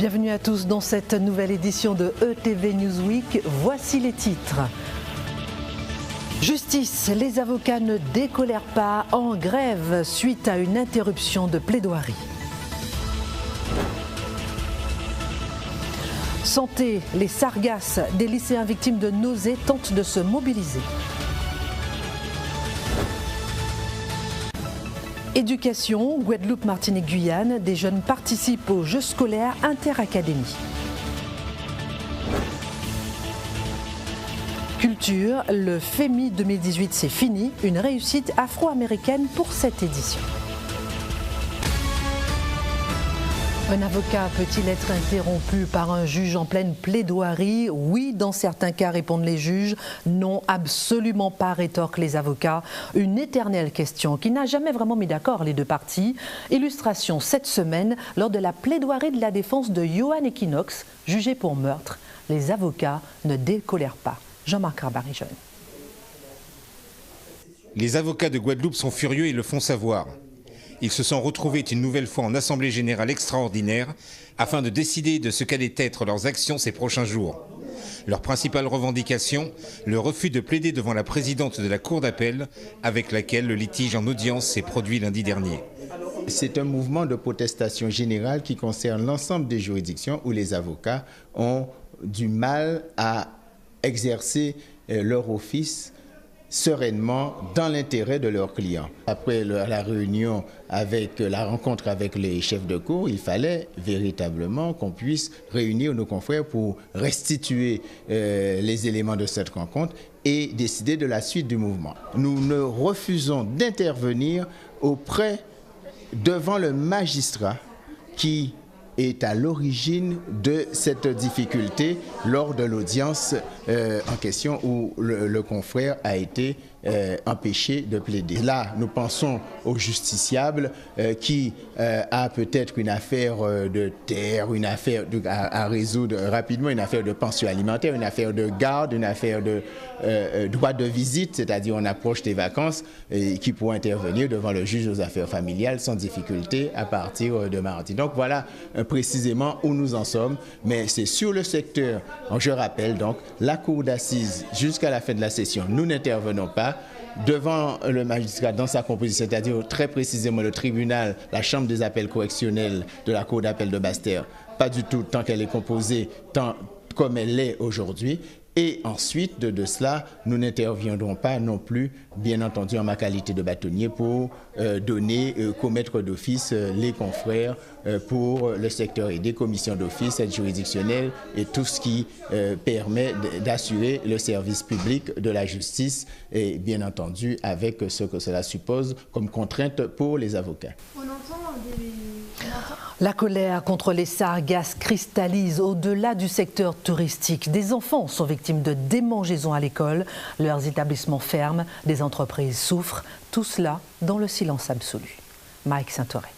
Bienvenue à tous dans cette nouvelle édition de ETV Newsweek. Voici les titres. Justice, les avocats ne décolèrent pas, en grève suite à une interruption de plaidoirie. Santé, les sargasses des lycéens victimes de nausées tentent de se mobiliser. Éducation, Guadeloupe, Martinique, Guyane, des jeunes participent aux Jeux scolaires interacadémies. Culture, le FEMI 2018 c'est fini, une réussite afro-américaine pour cette édition. Un avocat peut-il être interrompu par un juge en pleine plaidoirie? Oui, dans certains cas, répondent les juges. Non, absolument pas, rétorquent les avocats. Une éternelle question qui n'a jamais vraiment mis d'accord les deux parties. Illustration cette semaine lors de la plaidoirie de la défense de Yohan Equinox, jugé pour meurtre. Les avocats ne décolèrent pas. Jean-Marc Rabarijon. Les avocats de Guadeloupe sont furieux et le font savoir. Ils se sont retrouvés une nouvelle fois en assemblée générale extraordinaire afin de décider de ce qu'allaient être leurs actions ces prochains jours. Leur principale revendication, le refus de plaider devant la présidente de la Cour d'appel avec laquelle le litige en audience s'est produit lundi dernier. C'est un mouvement de protestation générale qui concerne l'ensemble des juridictions où les avocats ont du mal à exercer leur office sereinement dans l'intérêt de leurs clients. Après la réunion la rencontre avec les chefs de cour, il fallait véritablement qu'on puisse réunir nos confrères pour restituer les éléments de cette rencontre et décider de la suite du mouvement. Nous ne refusons d'intervenir devant le magistrat qui est à l'origine de cette difficulté lors de l'audience en question où le confrère a été empêché de plaider. Là, nous pensons au justiciable qui a peut-être une affaire de terre, une affaire à résoudre rapidement, une affaire de pension alimentaire, une affaire de garde, une affaire de droit de visite, c'est-à-dire on approche des vacances, qui pourra intervenir devant le juge aux affaires familiales sans difficulté à partir de mardi. Donc voilà précisément où nous en sommes, mais c'est sur le secteur, je rappelle donc, la cour d'assises jusqu'à la fin de la session, nous n'intervenons pas devant le magistrat dans sa composition, c'est-à-dire très précisément le tribunal, la chambre des appels correctionnels de la cour d'appel de Basse-Terre, pas du tout tant qu'elle est composée, tant comme elle l'est aujourd'hui. Et ensuite de cela, nous n'interviendrons pas non plus, bien entendu en ma qualité de bâtonnier, pour commettre d'office les confrères pour le secteur et des commissions d'office, aide juridictionnelle et tout ce qui permet d'assurer le service public de la justice et bien entendu avec ce que cela suppose comme contrainte pour les avocats. La colère contre les sargasses cristallise au-delà du secteur touristique. Des enfants sont victimes de démangeaisons à l'école, leurs établissements ferment, des entreprises souffrent, tout cela dans le silence absolu. Mike Saint-Auré.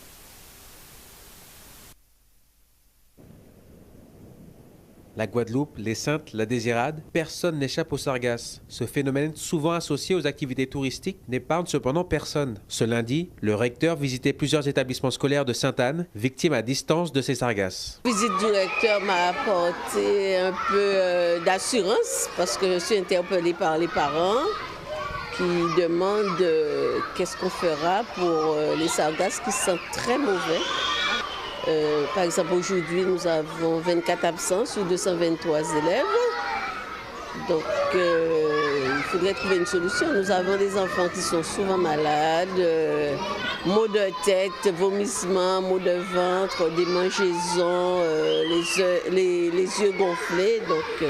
La Guadeloupe, les Saintes, la Désirade, personne n'échappe aux sargasses. Ce phénomène, souvent associé aux activités touristiques, n'épargne cependant personne. Ce lundi, le recteur visitait plusieurs établissements scolaires de Sainte-Anne, victimes à distance de ces sargasses. La visite du recteur m'a apporté un peu d'assurance parce que je suis interpellée par les parents qui demandent qu'est-ce qu'on fera pour les sargasses qui sont très mauvais. Par exemple, aujourd'hui, nous avons 24 absents sur 223 élèves. Donc, il faudrait trouver une solution. Nous avons des enfants qui sont souvent malades, maux de tête, vomissements, maux de ventre, démangeaisons, les yeux gonflés. Donc,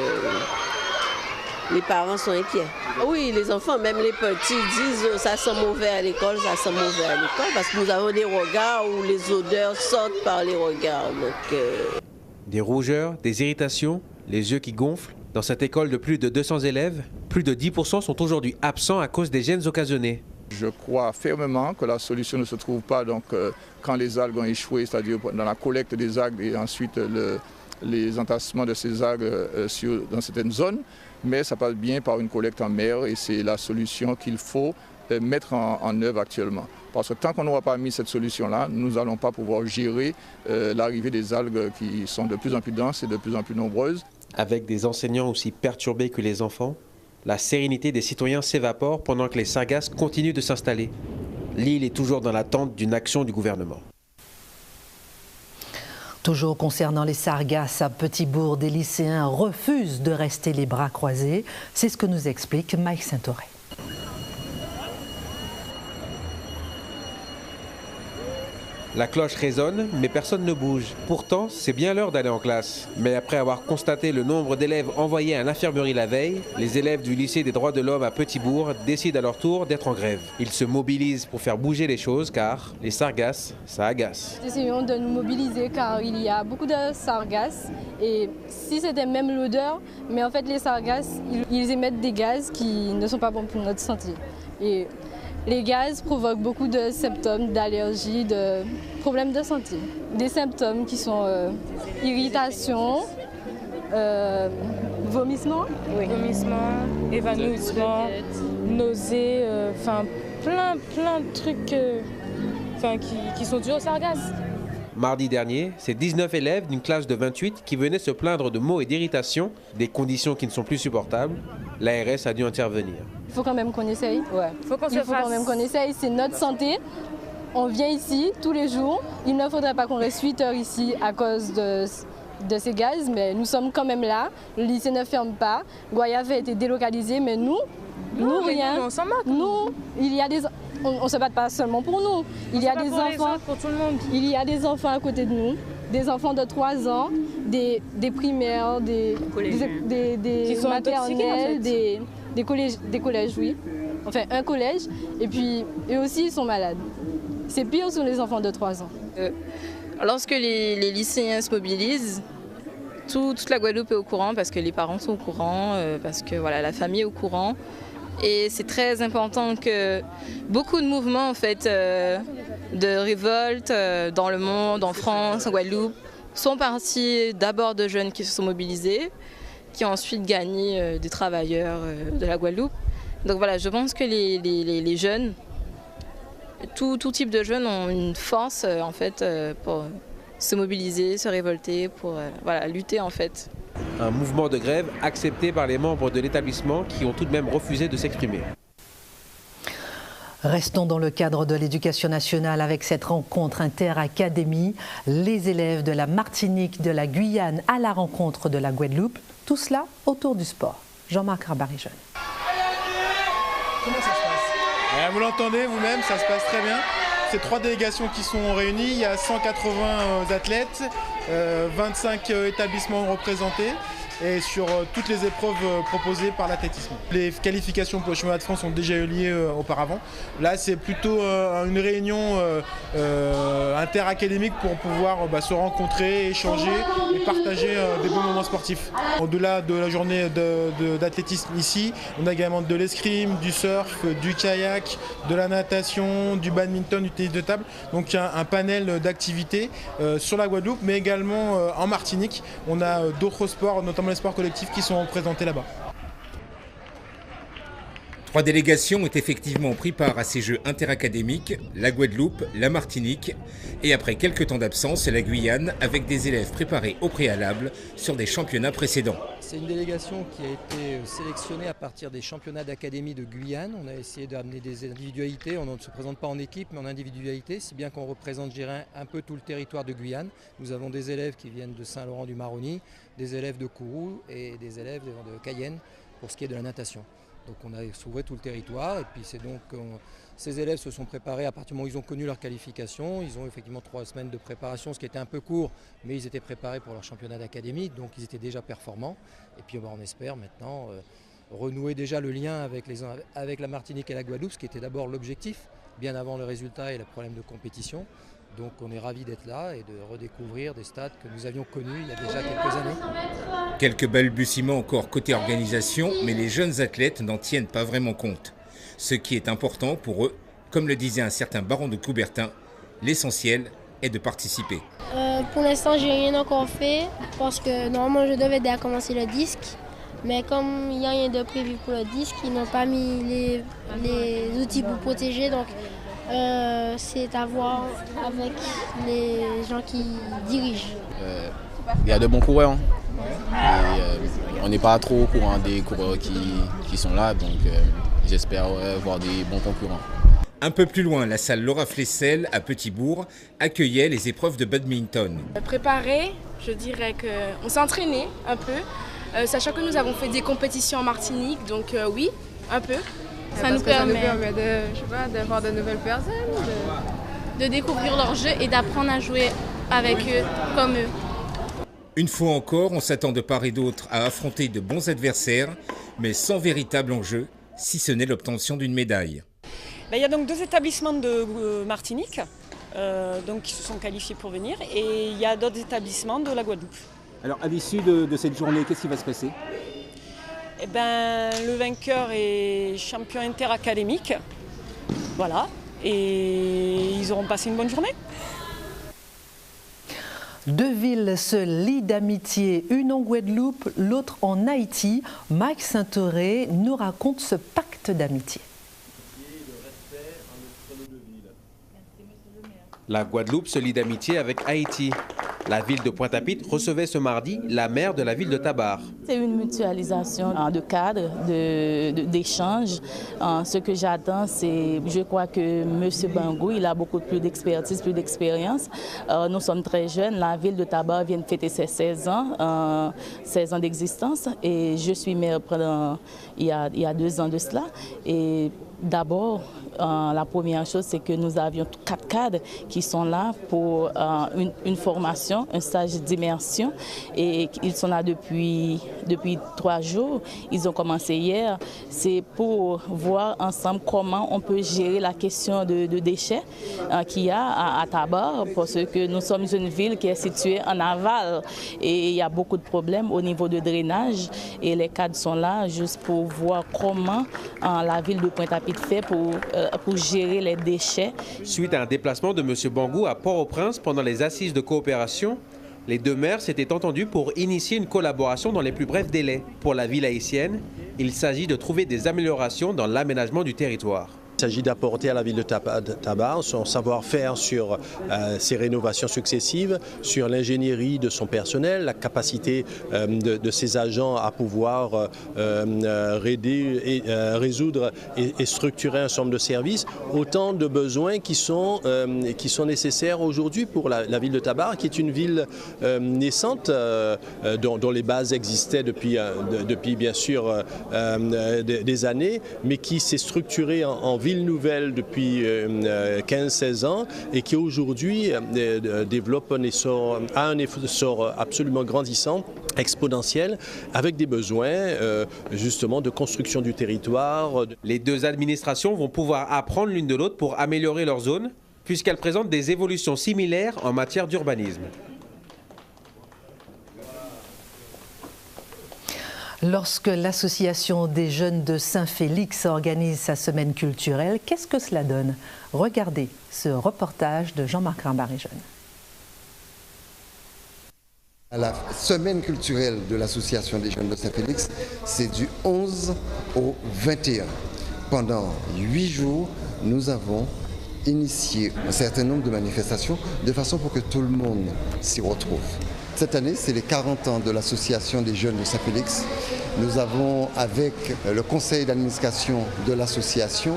les parents sont inquiets. Oui, les enfants, même les petits, disent ça sent mauvais à l'école, ça sent mauvais à l'école, parce que nous avons des regards où les odeurs sortent par les regards. Donc, Des rougeurs, des irritations, les yeux qui gonflent. Dans cette école de plus de 200 élèves, plus de 10% sont aujourd'hui absents à cause des gènes occasionnés. Je crois fermement que la solution ne se trouve pas quand les algues ont échoué, c'est-à-dire dans la collecte des algues et ensuite les entassements de ces algues dans certaines zones, mais ça passe bien par une collecte en mer et c'est la solution qu'il faut mettre en œuvre actuellement. Parce que tant qu'on n'aura pas mis cette solution-là, nous n'allons pas pouvoir gérer l'arrivée des algues qui sont de plus en plus denses et de plus en plus nombreuses. Avec des enseignants aussi perturbés que les enfants, la sérénité des citoyens s'évapore pendant que les sargasses continuent de s'installer. L'île est toujours dans l'attente d'une action du gouvernement. Toujours concernant les sargasses à Petit-Bourg, des lycéens refusent de rester les bras croisés. C'est ce que nous explique Mike Saint-Auré. La cloche résonne, mais personne ne bouge. Pourtant, c'est bien l'heure d'aller en classe. Mais après avoir constaté le nombre d'élèves envoyés à l'infirmerie la veille, les élèves du lycée des droits de l'homme à Petit-Bourg décident à leur tour d'être en grève. Ils se mobilisent pour faire bouger les choses car les sargasses, ça agace. Essayons de nous mobiliser car il y a beaucoup de sargasses et si c'était même l'odeur, mais en fait les sargasses, ils émettent des gaz qui ne sont pas bons pour notre santé. Et les gaz provoquent beaucoup de symptômes d'allergie, de problèmes de santé. Des symptômes qui sont irritation, vomissement, évanouissement, nausées, plein de trucs qui sont dus aux sargasses. Mardi dernier, c'est 19 élèves d'une classe de 28 qui venaient se plaindre de maux et d'irritation, des conditions qui ne sont plus supportables. L'ARS a dû intervenir. Il faut quand même qu'on essaye. Ouais. Il faut quand même qu'on essaye, c'est notre santé. On vient ici tous les jours. Il ne faudrait pas qu'on reste 8 heures ici à cause de ces gaz, mais nous sommes quand même là. Le lycée ne ferme pas. Goyave a été délocalisé, mais nous rien. On s'en moque. Nous, on ne se bat pas seulement pour nous. Il y a des enfants pour tout le monde. Il y a des enfants à côté de nous, des enfants de 3 ans, des primaires, des maternelles, des collèges, oui. Enfin, un collège. Et puis, eux aussi, ils sont malades. C'est pire sur les enfants de 3 ans. Lorsque les lycéens se mobilisent, toute la Guadeloupe est au courant parce que les parents sont au courant, parce que voilà, la famille est au courant. Et c'est très important que beaucoup de mouvements en fait, de révolte dans le monde, en France, en Guadeloupe, sont partis d'abord de jeunes qui se sont mobilisés, qui ont ensuite gagné des travailleurs de la Guadeloupe. Donc voilà, je pense que les jeunes, tout type de jeunes ont une force en fait, pour se mobiliser, se révolter, pour voilà, lutter en fait. Un mouvement de grève accepté par les membres de l'établissement qui ont tout de même refusé de s'exprimer. Restons dans le cadre de l'éducation nationale avec cette rencontre interacadémie. Les élèves de la Martinique, de la Guyane à la rencontre de la Guadeloupe. Tout cela autour du sport. Jean-Marc Rabarijeune. Comment ça se passe? Vous l'entendez vous-même, ça se passe très bien. C'est 3 délégations qui sont réunies, il y a 180 athlètes, 25 établissements représentés et sur toutes les épreuves proposées par l'athlétisme. Les qualifications pour le championnat de France ont déjà eu lieu auparavant. Là, c'est plutôt une réunion interacadémique pour pouvoir se rencontrer, échanger et partager des bons moments sportifs. Au-delà de la journée d'athlétisme ici, on a également de l'escrime, du surf, du kayak, de la natation, du badminton, du tennis de table. Donc il y a un panel d'activités sur la Guadeloupe, mais également en Martinique. On a d'autres sports, notamment les sports collectifs qui sont représentés là-bas. 3 délégations ont effectivement pris part à ces Jeux interacadémiques, la Guadeloupe, la Martinique et après quelques temps d'absence, la Guyane avec des élèves préparés au préalable sur des championnats précédents. C'est une délégation qui a été sélectionnée à partir des championnats d'académie de Guyane. On a essayé d'amener des individualités, on ne se présente pas en équipe mais en individualité, si bien qu'on représente, je dirais, un peu tout le territoire de Guyane. Nous avons des élèves qui viennent de Saint-Laurent-du-Maroni, des élèves de Kourou et des élèves de Cayenne pour ce qui est de la natation. Donc on a s'ouvert tout le territoire et puis c'est donc ces élèves se sont préparés à partir du moment où ils ont connu leur qualification. Ils ont effectivement 3 semaines de préparation, ce qui était un peu court, mais ils étaient préparés pour leur championnat d'académie, donc ils étaient déjà performants. Et puis on espère maintenant renouer déjà le lien avec la Martinique et la Guadeloupe, ce qui était d'abord l'objectif, bien avant le résultat et le problème de compétition. Donc on est ravis d'être là et de redécouvrir des stades que nous avions connus il y a déjà quelques années. Quelques balbutiements encore côté organisation, mais les jeunes athlètes n'en tiennent pas vraiment compte. Ce qui est important pour eux, comme le disait un certain baron de Coubertin, l'essentiel est de participer. Pour l'instant, j'ai rien encore fait parce que normalement je devais déjà commencer le disque. Mais comme il n'y a rien de prévu pour le disque, ils n'ont pas mis les outils pour protéger. Donc c'est à voir avec les gens qui dirigent. Il y a de bons coureurs. Et, on n'est pas trop au courant des coureurs qui sont là, donc j'espère voir des bons concurrents. Un peu plus loin, la salle Laura Flessel à Petit-Bourg accueillait les épreuves de badminton. Préparé, je dirais qu'on s'est entraîné un peu, sachant que nous avons fait des compétitions en Martinique, donc oui, un peu. Ça nous permet de voir de nouvelles personnes, de découvrir leur jeu et d'apprendre à jouer avec eux, comme eux. Une fois encore, on s'attend de part et d'autre à affronter de bons adversaires, mais sans véritable enjeu, si ce n'est l'obtention d'une médaille. Il y a donc 2 établissements de Martinique qui se sont qualifiés pour venir, et il y a d'autres établissements de la Guadeloupe. Alors à l'issue de cette journée, qu'est-ce qui va se passer ? Le vainqueur est champion interacadémique, voilà, et ils auront passé une bonne journée. 2 villes se lient d'amitié, une en Guadeloupe, l'autre en Haïti. Mike Saint-Auré nous raconte ce pacte d'amitié. La Guadeloupe se lie d'amitié avec Haïti. La ville de Pointe-à-Pitre recevait ce mardi la maire de la ville de Tabar. C'est une mutualisation de cadres, d'échanges. Ce que j'attends, c'est, je crois que M. Bangou, il a beaucoup plus d'expertise, plus d'expérience. Nous sommes très jeunes. La ville de Tabar vient de fêter ses 16 ans d'existence. Et je suis maire il y a 2 ans de cela. Et d'abord, la première chose, c'est que nous avions 4 cadres qui sont là pour une formation, un stage d'immersion, et ils sont là depuis 3 jours. Ils ont commencé hier. C'est pour voir ensemble comment on peut gérer la question de déchets qu'il y a à Tabar, parce que nous sommes une ville qui est située en aval et il y a beaucoup de problèmes au niveau de drainage, et les cadres sont là juste pour voir comment la ville de Pointe-à-Pitre fait pour gérer les déchets. Suite à un déplacement de M. Bangou à Port-au-Prince pendant les assises de coopération, les 2 maires s'étaient entendus pour initier une collaboration dans les plus brefs délais. Pour la ville haïtienne, il s'agit de trouver des améliorations dans l'aménagement du territoire. Il s'agit d'apporter à la ville de Tabar son savoir-faire sur ses rénovations successives, sur l'ingénierie de son personnel, la capacité de ses agents à pouvoir résoudre et structurer un certain nombre de services. Autant de besoins qui sont nécessaires aujourd'hui pour la ville de Tabar, qui est une ville naissante, dont les bases existaient depuis bien sûr des années, mais qui s'est structurée en ville nouvelle depuis 15-16 ans et qui aujourd'hui développe un essor absolument grandissant, exponentiel, avec des besoins justement de construction du territoire. Les 2 administrations vont pouvoir apprendre l'une de l'autre pour améliorer leur zone, puisqu'elles présentent des évolutions similaires en matière d'urbanisme. Lorsque l'association des jeunes de Saint-Félix organise sa semaine culturelle, qu'est-ce que cela donne? Regardez ce reportage de Jean-Marc Rimbaud-Jeune. La semaine culturelle de l'association des jeunes de Saint-Félix, c'est du 11 au 21. Pendant 8 jours, nous avons initié un certain nombre de manifestations de façon pour que tout le monde s'y retrouve. Cette année, c'est les 40 ans de l'association des jeunes de Saint-Félix. Nous avons, avec le conseil d'administration de l'association,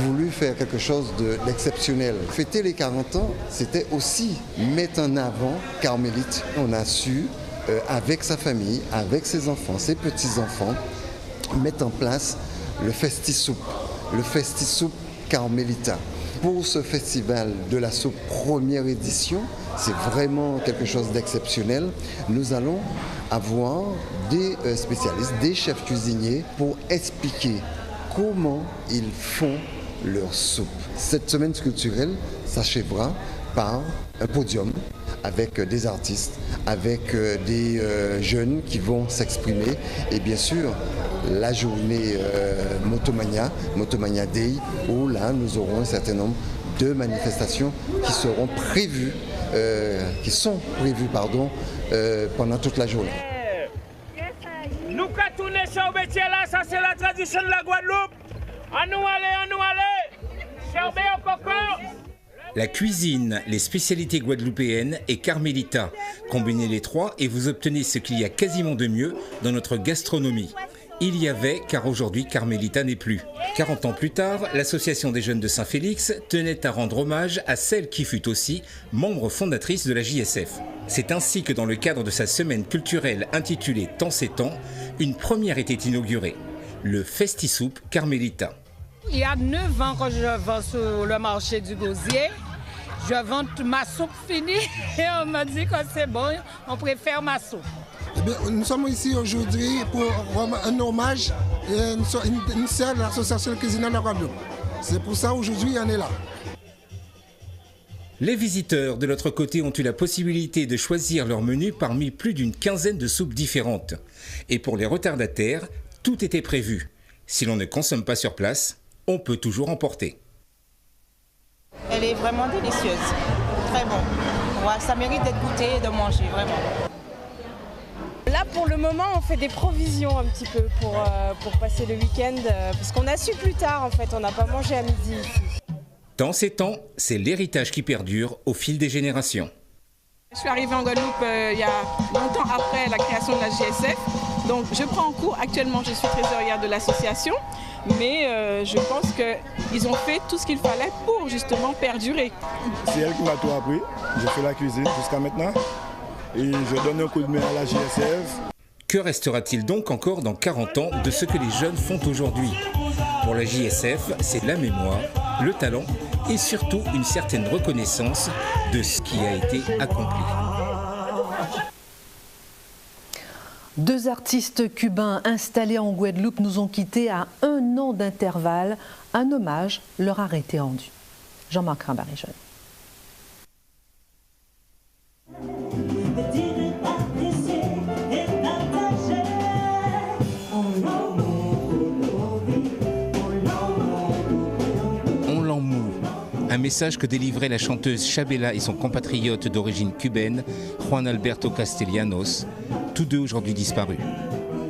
voulu faire quelque chose d'exceptionnel. Fêter les 40 ans, c'était aussi mettre en avant Carmélite. On a su, avec sa famille, avec ses enfants, ses petits-enfants, mettre en place le Festi-Soupe carmélitain. Pour ce festival de la soupe première édition, c'est vraiment quelque chose d'exceptionnel. Nous allons avoir des spécialistes, des chefs cuisiniers pour expliquer comment ils font leur soupe. Cette semaine culturelle s'achèvera par un podium avec des artistes, avec des jeunes qui vont s'exprimer et bien sûr la journée Motomania Day, où là nous aurons un certain nombre de manifestations qui seront prévues, pendant toute la journée. Nous qu'à tourner sur le métier là, ça c'est la tradition de la Guadeloupe. À nous aller. Charbet au coco. La cuisine, les spécialités guadeloupéennes et Carmelita. Combinez les trois et vous obtenez ce qu'il y a quasiment de mieux dans notre gastronomie. Il y avait, car aujourd'hui Carmelita n'est plus. 40 ans plus tard, l'association des jeunes de Saint-Félix tenait à rendre hommage à celle qui fut aussi membre fondatrice de la JSF. C'est ainsi que dans le cadre de sa semaine culturelle intitulée Temps c'est temps, une première était inaugurée, le Festisoup Carmelita. Il y a 9 ans que je vends sur le marché du Gosier. Je vends ma soupe finie et on m'a dit que c'est bon, on préfère ma soupe. Eh bien, nous sommes ici aujourd'hui pour rendre un hommage et une salle de l'association de cuisine de la Guadeloupe. C'est pour ça aujourd'hui on est là. Les visiteurs de l'autre côté ont eu la possibilité de choisir leur menu parmi plus d'une quinzaine de soupes différentes. Et pour les retardataires, tout était prévu. Si l'on ne consomme pas sur place, on peut toujours emporter. Elle est vraiment délicieuse, très bon. Ouais, ça mérite d'être goûté et de manger, vraiment. Là, pour le moment, on fait des provisions un petit peu pour passer le week-end, parce qu'on a su plus tard, en fait, on n'a pas mangé à midi ici. Temps c'est temps, c'est l'héritage qui perdure au fil des générations. Je suis arrivée en Guadeloupe il y a longtemps après la création de la JSF. Donc je prends en cours, actuellement je suis trésorière de l'association, mais je pense qu'ils ont fait tout ce qu'il fallait pour justement perdurer. C'est elle qui m'a tout appris, je fais la cuisine jusqu'à maintenant et je donne un coup de main à la JSF. Que restera-t-il donc encore dans 40 ans de ce que les jeunes font aujourd'hui? Pour la JSF, c'est la mémoire, le talent et surtout une certaine reconnaissance de ce qui a été accompli. Deux artistes cubains installés en Guadeloupe nous ont quittés à 1 an d'intervalle. Un hommage leur a été rendu. Jean-Marc Rabarijon. Un message que délivrait la chanteuse Chabela et son compatriote d'origine cubaine, Juan Alberto Castellanos, tous deux aujourd'hui disparus.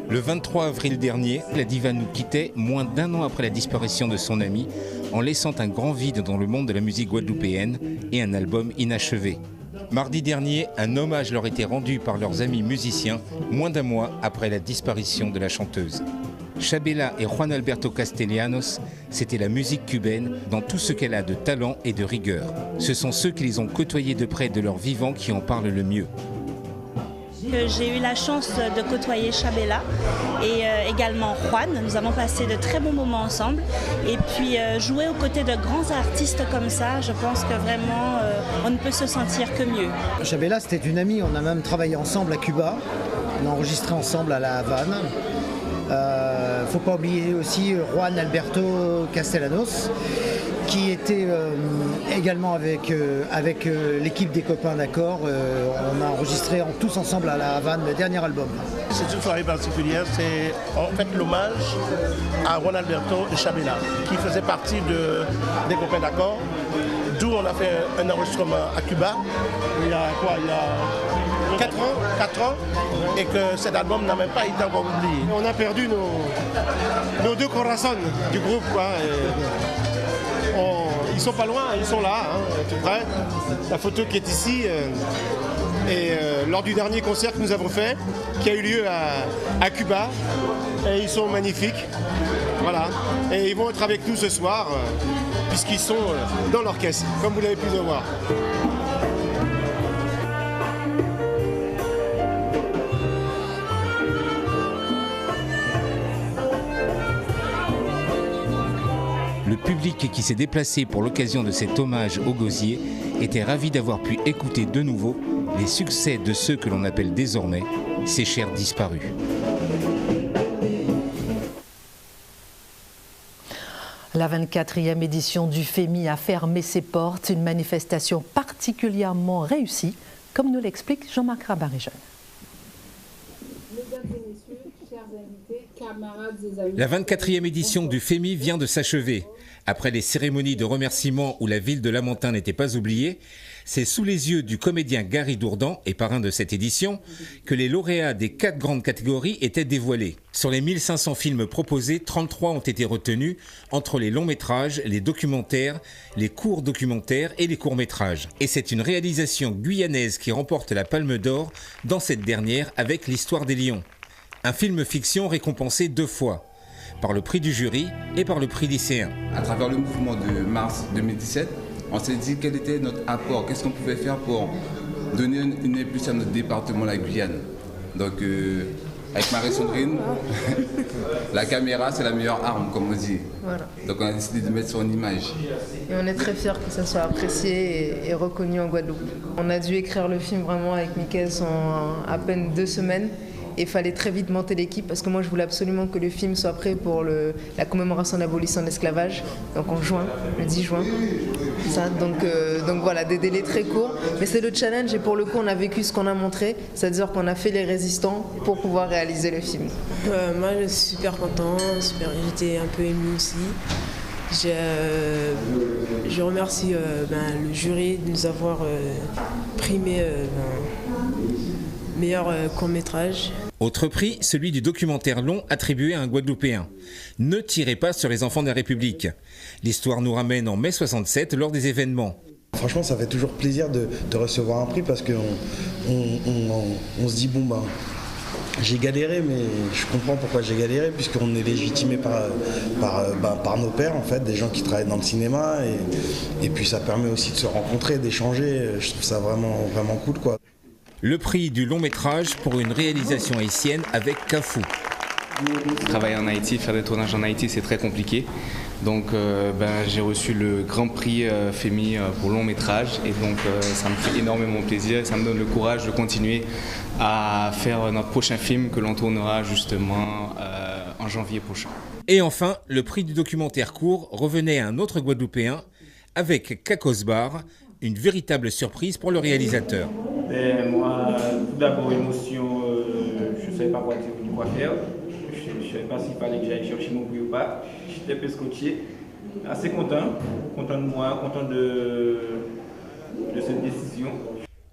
Le 23 avril dernier, la diva nous quittait moins d'1 an après la disparition de son ami, en laissant un grand vide dans le monde de la musique guadeloupéenne et un album inachevé. Mardi dernier, un hommage leur était rendu par leurs amis musiciens, moins d'1 mois après la disparition de la chanteuse. Chabela et Juan Alberto Castellanos, c'était la musique cubaine dans tout ce qu'elle a de talent et de rigueur. Ce sont ceux qui les ont côtoyés de près de leur vivant qui en parlent le mieux. J'ai eu la chance de côtoyer Chabela et également Juan. Nous avons passé de très bons moments ensemble. Et puis jouer aux côtés de grands artistes comme ça, je pense que vraiment on ne peut se sentir que mieux. Chabela, c'était une amie, on a même travaillé ensemble à Cuba. On a enregistré ensemble à La Havane. Faut pas oublier aussi Juan Alberto Castellanos qui était également avec l'équipe des copains d'accord. On a enregistré tous ensemble à La Havane le dernier album. C'est une soirée particulière, c'est en fait l'hommage à Juan Alberto et Chabela qui faisait partie des copains d'accord, d'où on a fait un enregistrement à Cuba il y a 4 ans, et que cet album n'a même pas été encore oublié. On a perdu nos deux corazones du groupe. Ils sont pas loin, ils sont là, tout près. La photo qui est ici, lors du dernier concert que nous avons fait, qui a eu lieu à Cuba, et ils sont magnifiques. Voilà. Et ils vont être avec nous ce soir, puisqu'ils sont dans l'orchestre, comme vous l'avez pu le voir. Le public qui s'est déplacé pour l'occasion de cet hommage au gosier était ravi d'avoir pu écouter de nouveau les succès de ceux que l'on appelle désormais ces chers disparus. La 24e édition du FEMI a fermé ses portes, une manifestation particulièrement réussie, comme nous l'explique Jean-Marc Rabarijon. La 24e édition du FEMI vient de s'achever. Après les cérémonies de remerciement où la ville de Lamentin n'était pas oubliée, C'est sous les yeux du comédien Gary Dourdan, et parrain de cette édition, que les lauréats des 4 grandes catégories étaient dévoilés. Sur les 1500 films proposés, 33 ont été retenus entre les longs métrages, les documentaires, les courts documentaires et les courts métrages. Et c'est une réalisation guyanaise qui remporte la Palme d'Or dans cette dernière avec L'Histoire des Lions. Un film fiction récompensé 2 fois, par le prix du jury et par le prix lycéen. À travers le mouvement de mars 2017, on s'est dit quel était notre apport, qu'est-ce qu'on pouvait faire pour donner une impulsion à notre département, la Guyane. Donc avec Marie-Sandrine, la caméra c'est la meilleure arme comme on dit. Voilà. Donc on a décidé de mettre son image. Et on est très fiers que ça soit apprécié et reconnu en Guadeloupe. On a dû écrire le film vraiment avec Mickaël en à peine 2 semaines. Et il fallait très vite monter l'équipe parce que moi je voulais absolument que le film soit prêt pour la commémoration de l'abolition de l'esclavage, donc en juin, le 10 juin. Ça, donc voilà, des délais très courts. Mais c'est le challenge et pour le coup on a vécu ce qu'on a montré, c'est-à-dire qu'on a fait les résistants pour pouvoir réaliser le film. Moi je suis super content, j'étais un peu émue aussi. Je remercie le jury de nous avoir primé meilleur court-métrage. Autre prix, celui du documentaire long attribué à un Guadeloupéen. Ne tirez pas sur les enfants de la République. L'histoire nous ramène en mai 67 lors des événements. Franchement, ça fait toujours plaisir de recevoir un prix parce qu'on se dit j'ai galéré, mais je comprends pourquoi j'ai galéré, puisqu'on est légitimé par nos pairs, en fait, des gens qui travaillent dans le cinéma, et puis ça permet aussi de se rencontrer, d'échanger. Je trouve ça vraiment, vraiment cool, quoi. Le prix du long métrage pour une réalisation haïtienne avec Kafou. Travailler en Haïti, faire des tournages en Haïti, c'est très compliqué. Donc j'ai reçu le grand prix FEMI pour long métrage et donc ça me fait énormément plaisir et ça me donne le courage de continuer à faire notre prochain film que l'on tournera justement en janvier prochain. Et enfin, le prix du documentaire court revenait à un autre Guadeloupéen avec Kakosbar, une véritable surprise pour le réalisateur. Moi, tout d'abord, émotion, je ne savais pas quoi faire. Je ne savais pas s'il fallait que j'aille chercher mon prix ou pas. J'étais un peu scotché. Assez content de moi, content de cette décision.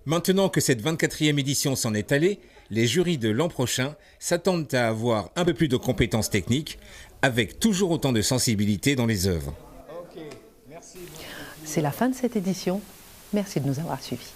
Maintenant que cette 24e édition s'en est allée, les jurys de l'an prochain s'attendent à avoir un peu plus de compétences techniques, avec toujours autant de sensibilité dans les œuvres. C'est la fin de cette édition. Merci de nous avoir suivis.